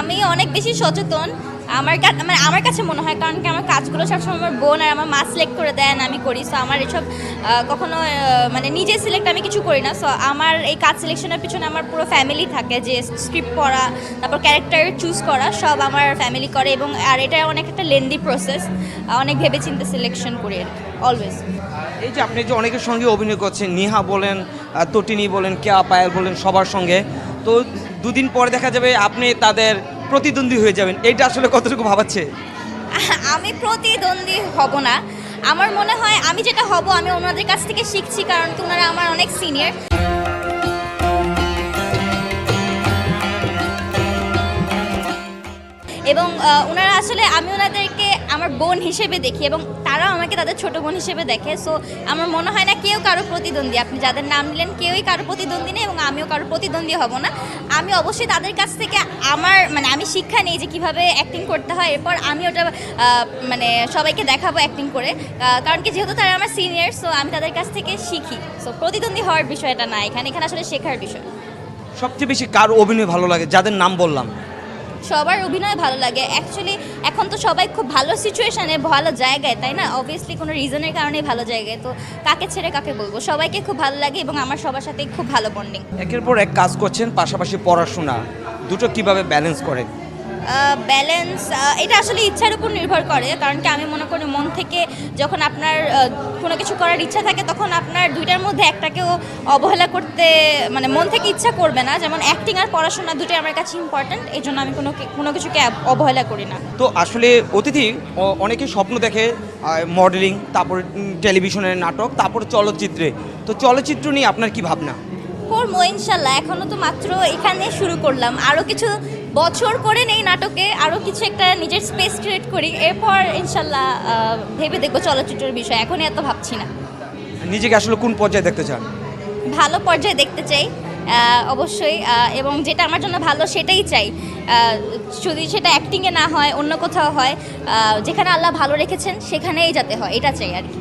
আমি অনেক বেশি সচেতন। আমার কাছে মনে হয়, কারণ কি আমার কাজগুলো সবসময় আমার বোন আর আমার মা সিলেক্ট করে দেন, আমি করি। সো আমার এসব কখনো মানে নিজে সিলেক্ট আমি কিছু করি না। সো আমার এই কাজ সিলেকশনের পিছনে আমার পুরো ফ্যামিলি থাকে, যে স্ক্রিপ্ট পড়া, তারপর ক্যারেক্টার চুজ করা, সব আমার ফ্যামিলি করে। এবং আর এটা অনেক একটা লেন্দি প্রসেস, অনেক ভেবেচিন্তে সিলেকশন করি অলওয়েজ। এই যে আপনি যে অনেকের সঙ্গে অভিনয় করছেন, নিহা বলেন, তটিনী বলেন, কেয়া পায়েল বলেন, সবার সঙ্গে, তো দুদিন পরে দেখা যাবে আপনি তাদের প্রতিদ্বন্দ্বী হয়ে যাবেন, এইটা আসলে কতটুকু ভাবাচ্ছে? আমি প্রতিদ্বন্দ্বী হব না। আমার মনে হয় আমি যেটা হব, আমি ওনাদের কাছ থেকে শিখছি, কারণ কি ওনারা আমার অনেক সিনিয়র। এবং ওনারা আসলে, আমি ওনাদেরকে আমার বোন হিসেবে দেখি এবং তারাও আমাকে তাদের ছোট বোন হিসেবে দেখে। সো আমার মনে হয় না কেউ কারো প্রতিদ্বন্দ্বী, আপনি যাদের নাম নিলেন কেউই কারো প্রতিদ্বন্দ্বী নেই, এবং আমিও কারো প্রতিদ্বন্দ্বী হব না। আমি অবশ্যই তাদের কাছ থেকে আমি শিক্ষা নিই যে কীভাবে অ্যাক্টিং করতে হয়, এরপর আমি ওটা মানে সবাইকে দেখাবো অ্যাক্টিং করে। কারণ কি যেহেতু তারা আমার সিনিয়র, সো আমি তাদের কাছ থেকে শিখি। সো প্রতিদ্বন্দ্বী হওয়ার বিষয়টা না, এখানে আসলে শেখার বিষয়। সবচেয়ে বেশি কার অভিনয় ভালো লাগে, যাদের নাম বললাম? সবার অভিনয় ভালো লাগে অ্যাকচুয়ালি। এখন তো সবাই খুব ভালো সিচুয়েশানে, ভালো জায়গায়, তাই না? অবভিয়াসলি কোনো রিজনের কারণেই ভালো জায়গায়, তো কাকে ছেড়ে কাকে বলবো? সবাইকে খুব ভালো লাগে এবং আমার সবার সাথেই খুব ভালো বন্ডিং। একের পর এক কাজ করছেন, পাশাপাশি পড়াশোনা, দুটো কিভাবে ব্যালেন্স করেন? ব্যালেন্স এটা আসলে ইচ্ছার উপর নির্ভর করে, কারণ কি আমি মনে করি মন থেকে যখন আপনার কোনো কিছু করার ইচ্ছা থাকে, তখন আপনার দুইটার মধ্যে একটাকেও অবহেলা করতে, মানে মন থেকে ইচ্ছা করবে না। যেমন অ্যাক্টিং আর পড়াশোনা দুটোই আমার কাছে ইম্পর্ট্যান্ট, এই জন্য আমি কোনো কিছুকে অবহেলা করি না। তো আসলে অতিথি অনেকে স্বপ্ন দেখে মডেলিং, তারপর টেলিভিশনের নাটক, তারপর চলচ্চিত্রে। তো চলচ্চিত্র নিয়ে আপনার কি ভাবনা? করবো ইনশাল্লাহ, এখনও তো মাত্র এখানে শুরু করলাম, আরও কিছু বছর করে নেই নাটকে, আরও কিছু একটা নিজের স্পেস ক্রিয়েট করি, এরপর ইনশাল্লাহ ভেবে দেখবো চলচ্চিত্রের বিষয়। এখনই এত ভাবছি না। নিজেকে আসলে কোন পর্যায়ে দেখতে চান? ভালো পর্যায়ে দেখতে চাই অবশ্যই, এবং যেটা আমার জন্য ভালো সেটাই চাই। যদি সেটা অ্যাক্টিংয়ে না হয়, অন্য কোথাও হয়, যেখানে আল্লাহ ভালো রেখেছেন সেখানেই যাতে হয়, এটা চাই আর কি।